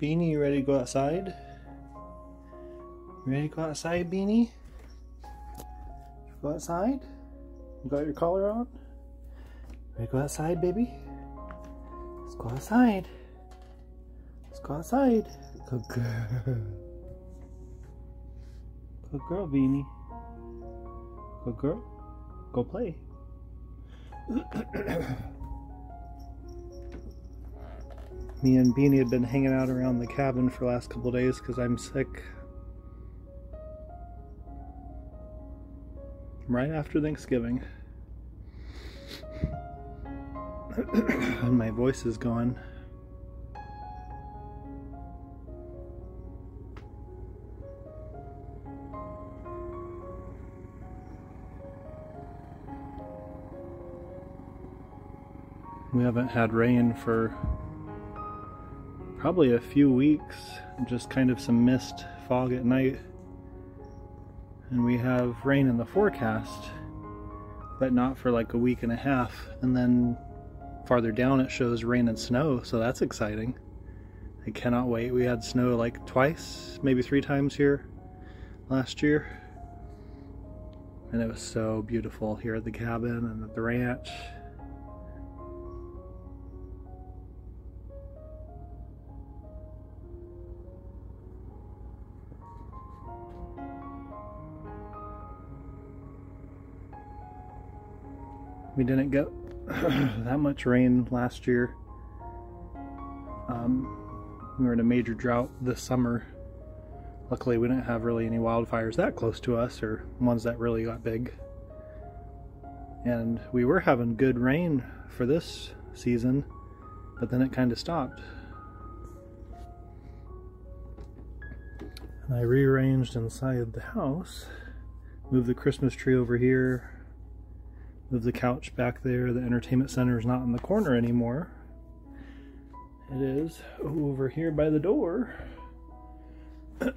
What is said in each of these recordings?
Beanie, you ready to go outside? You ready to go outside, Beanie? Go outside? You got your collar on? Ready to go outside, baby? Let's go outside. Let's go outside. Good girl. Good girl, Beanie. Good girl. Go play. Me and Beanie had been hanging out around the cabin for the last couple of days because I'm sick. Right after Thanksgiving. And my voice is gone. We haven't had rain for probably a few weeks, just kind of some mist, fog at night. And we have rain in the forecast, but not for like a week and a half. And then farther down it shows rain and snow, so that's exciting. I cannot wait. We had snow like twice, maybe 3 times here last year. And it was so beautiful here at the cabin and at the ranch. We didn't get that much rain last year. We were in a major drought this summer. Luckily we didn't have really any wildfires that close to us, or ones that really got big. And we were having good rain for this season, but then it kind of stopped. And I rearranged inside the house, moved the Christmas tree over here, move the couch back there. The entertainment center is not in the corner anymore. It is over here by the door. So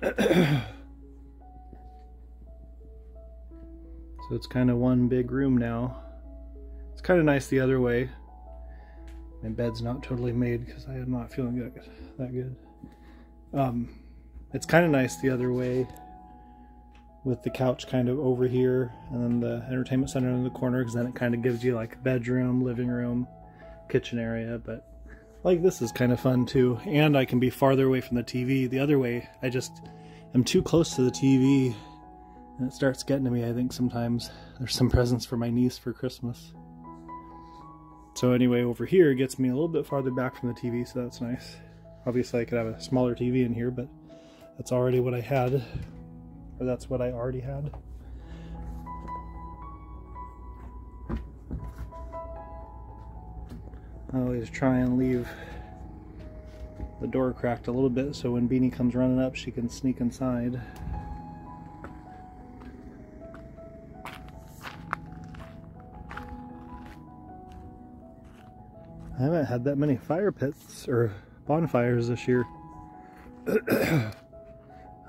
it's kind of one big room now. It's kind of nice the other way. My bed's not totally made because I am not feeling that good. It's kind of nice the other way, with the couch kind of over here and then the entertainment center in the corner, because then it kind of gives you like bedroom, living room, kitchen area. But like this is kind of fun too, and I can be farther away from the TV. The other way, I just am too close to the TV and it starts getting to me. I think sometimes there's some presents for my niece for Christmas. So anyway, over here gets me a little bit farther back from the TV, so that's nice. Obviously I could have a smaller TV in here, but that's already what I had. Or that's what I already had. I always try and leave the door cracked a little bit so when Beanie comes running up she can sneak inside. I haven't had that many fire pits or bonfires this year. I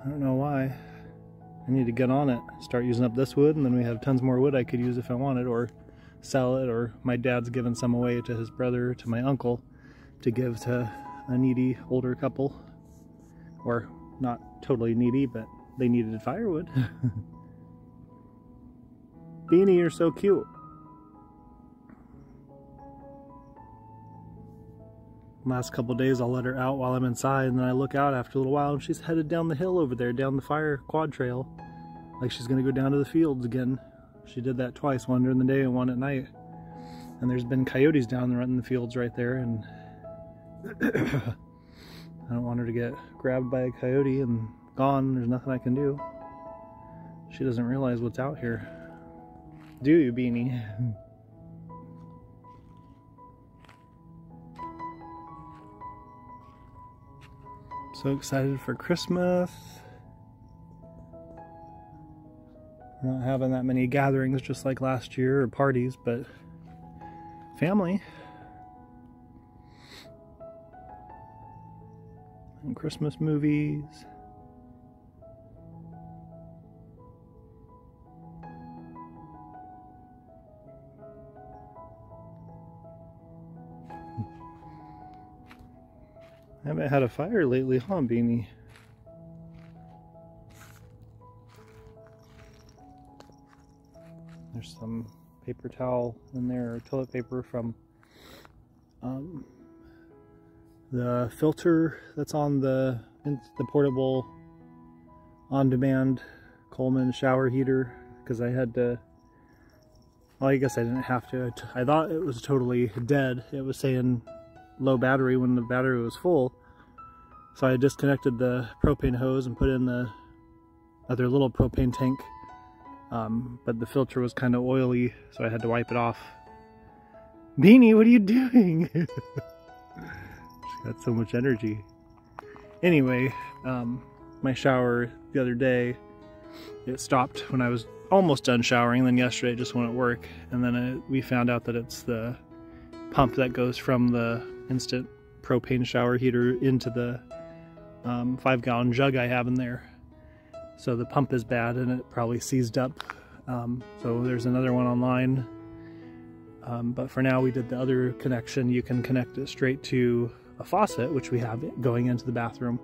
don't know why. I need to get on it, start using up this wood, and then we have tons more wood I could use if I wanted, or sell it, or my dad's given some away to his brother, to my uncle, to give to a needy older couple. Or not totally needy, but they needed firewood. Beanie, you're so cute. Last couple days I'll let her out while I'm inside, and then I look out after a little while and she's headed down the hill over there, down the fire quad trail. like she's gonna go down to the fields again. She did that twice, one during the day and one at night. And there's been coyotes down in the fields right there, and I don't want her to get grabbed by a coyote and gone. There's nothing I can do. She doesn't realize what's out here. Do you, Beanie? So excited for Christmas. We're not having that many gatherings just like last year, or parties, but family. And Christmas movies. I haven't had a fire lately, huh, Beanie? There's some paper towel in there, or toilet paper from the filter that's on the portable on-demand Coleman shower heater, because I had to, well, I guess I didn't have to. I thought it was totally dead. It was saying low battery when the battery was full. So I disconnected the propane hose and put in the other little propane tank. But the filter was kind of oily, so I had to wipe it off. Beanie, what are you doing? She's got so much energy. Anyway, my shower the other day, it stopped when I was almost done showering. Then yesterday it just wouldn't work. And then we found out that it's the pump that goes from the instant propane shower heater into the 5-gallon jug I have in there. So the pump is bad and it probably seized up. So there's another one online. But for now we did the other connection. You can connect it straight to a faucet, which we have going into the bathroom,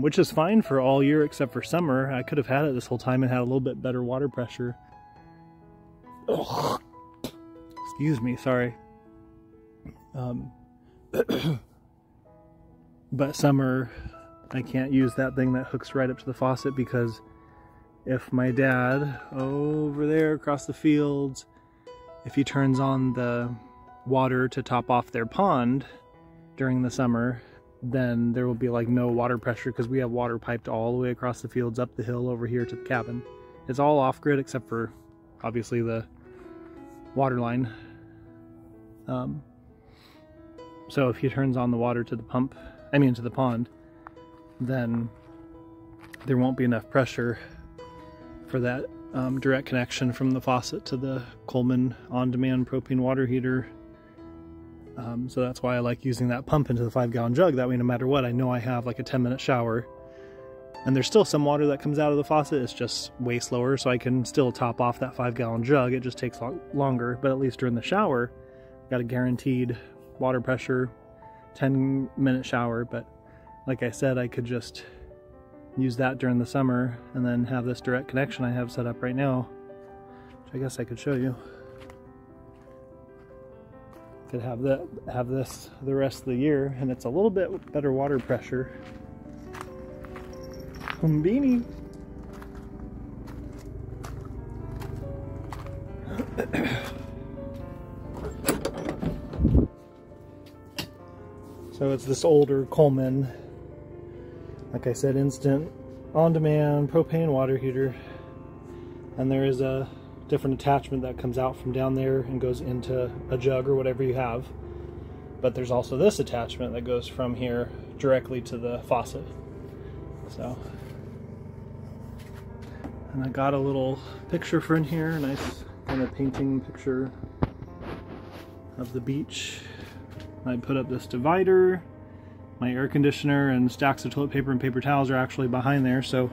which is fine for all year except for summer. I could have had it this whole time and had a little bit better water pressure. Ugh. Excuse me, sorry. But summer, I can't use that thing that hooks right up to the faucet, because if my dad over there across the fields, if he turns on the water to top off their pond during the summer, then there will be like no water pressure, because we have water piped all the way across the fields, up the hill over here to the cabin. It's all off grid except for obviously the water line. So if he turns on the water to the to the pond, then there won't be enough pressure for that direct connection from the faucet to the Coleman on-demand propane water heater. So that's why I like using that pump into the 5-gallon jug. That way, no matter what, I know I have like a 10-minute shower. And there's still some water that comes out of the faucet. It's just way slower, so I can still top off that 5-gallon jug. It just takes longer, but at least during the shower, I've got a guaranteed water pressure, 10-minute shower. But like I said, I could just use that during the summer and then have this direct connection I have set up right now, which I guess I could show you. Could have this the rest of the year, and it's a little bit better water pressure. Beanie. So it's this older Coleman, like I said, instant on-demand propane water heater, and there is a different attachment that comes out from down there and goes into a jug or whatever you have. But there's also this attachment that goes from here directly to the faucet. So, and I got a little picture for in here, a nice kind of painting picture of the beach. I put up this divider. My air conditioner and stacks of toilet paper and paper towels are actually behind there, so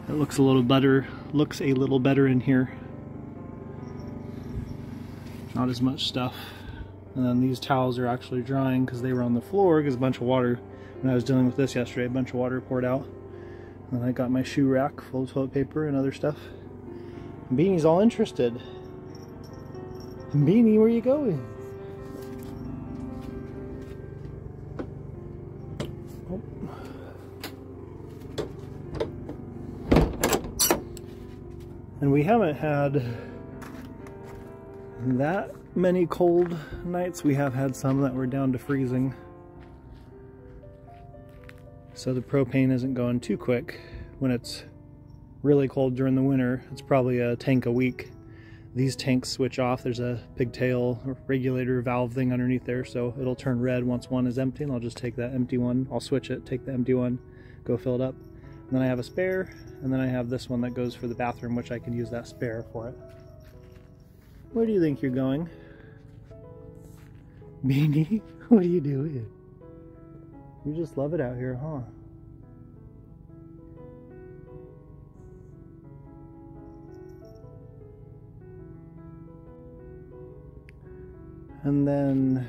it looks a little better. Looks a little better in here. Not as much stuff. And then these towels are actually drying because they were on the floor, because a bunch of water, when I was dealing with this yesterday, a bunch of water poured out. And I got my shoe rack full of toilet paper and other stuff. And Beanie's all interested. Beanie, where are you going? And we haven't had that many cold nights. We have had some that were down to freezing. So the propane isn't going too quick. When it's really cold during the winter, it's probably a tank a week. These tanks switch off. There's a pigtail regulator valve thing underneath there, so it'll turn red once one is empty, and I'll just take that empty one. I'll switch it, take the empty one, go fill it up. And then I have a spare, and then I have this one that goes for the bathroom, which I can use that spare for it. Where do you think you're going? Beanie, what are you doing? You just love it out here, huh? And then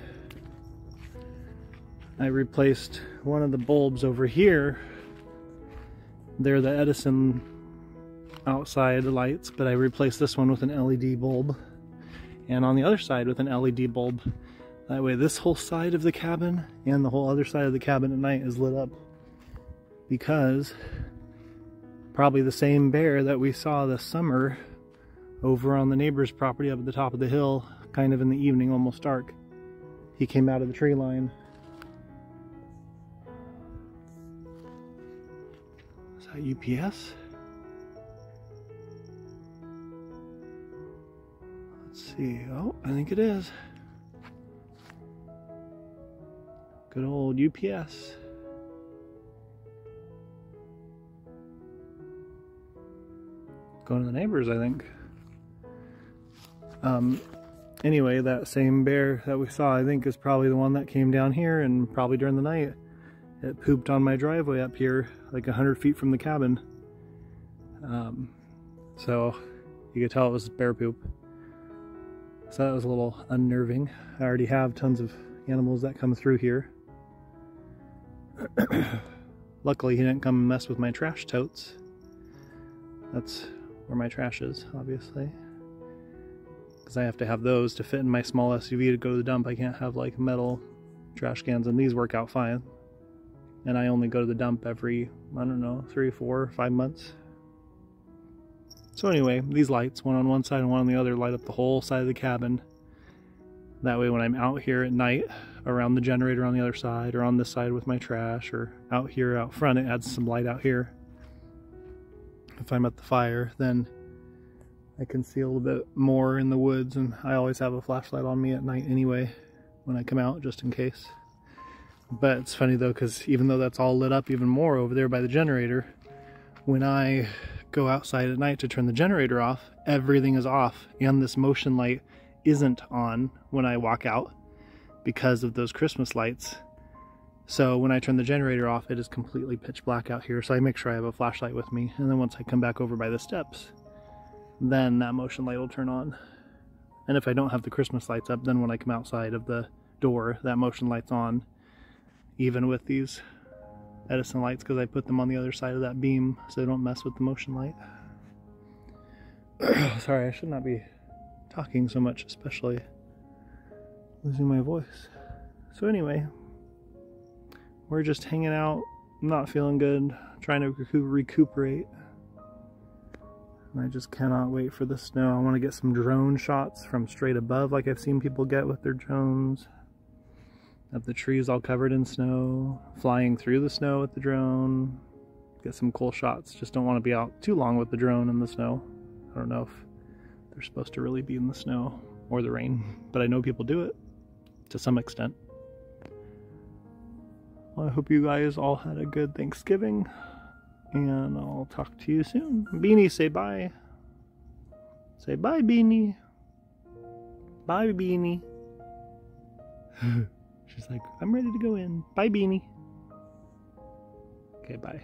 I replaced one of the bulbs over here. They're the Edison outside lights, but I replaced this one with an LED bulb. And on the other side with an LED bulb. That way this whole side of the cabin and the whole other side of the cabin at night is lit up. Because probably the same bear that we saw this summer over on the neighbor's property up at the top of the hill, kind of in the evening, almost dark. He came out of the tree line. Is that UPS? Let's see. Oh, I think it is. Good old UPS. Going to the neighbors, I think. Anyway, that same bear that we saw, I think, is probably the one that came down here, and probably during the night it pooped on my driveway up here, like 100 feet from the cabin. So you could tell it was bear poop. So that was a little unnerving. I already have tons of animals that come through here. Luckily he didn't come and mess with my trash totes. That's where my trash is, obviously. Because I have to have those to fit in my small SUV to go to the dump. I can't have like metal trash cans, and these work out fine. And I only go to the dump every, I don't know, 3, 4, 5 months. So anyway, these lights, one on one side and one on the other, light up the whole side of the cabin. That way when I'm out here at night, around the generator on the other side, or on this side with my trash, or out here out front, it adds some light out here. If I'm at the fire, then I can see a little bit more in the woods, and I always have a flashlight on me at night anyway when I come out, just in case. But it's funny though, because even though that's all lit up even more over there by the generator, when I go outside at night to turn the generator off, everything is off, and this motion light isn't on when I walk out because of those Christmas lights. So when I turn the generator off, it is completely pitch black out here, so I make sure I have a flashlight with me, and then once I come back over by the steps, then that motion light will turn on. And if I don't have the Christmas lights up, then when I come outside of the door, that motion light's on, even with these Edison lights, because I put them on the other side of that beam so they don't mess with the motion light. Sorry, I should not be talking so much, especially losing my voice. So anyway, we're just hanging out, not feeling good, trying to recuperate. And I just cannot wait for the snow. I want to get some drone shots from straight above, like I've seen people get with their drones. Of the trees all covered in snow, flying through the snow with the drone. Get some cool shots. Just don't want to be out too long with the drone in the snow. I don't know if they're supposed to really be in the snow or the rain, but I know people do it to some extent. Well, I hope you guys all had a good Thanksgiving, and I'll talk to you soon. Beanie, say bye. Say bye, Beanie. Bye, Beanie. She's like, I'm ready to go in. Bye, Beanie. Okay, bye.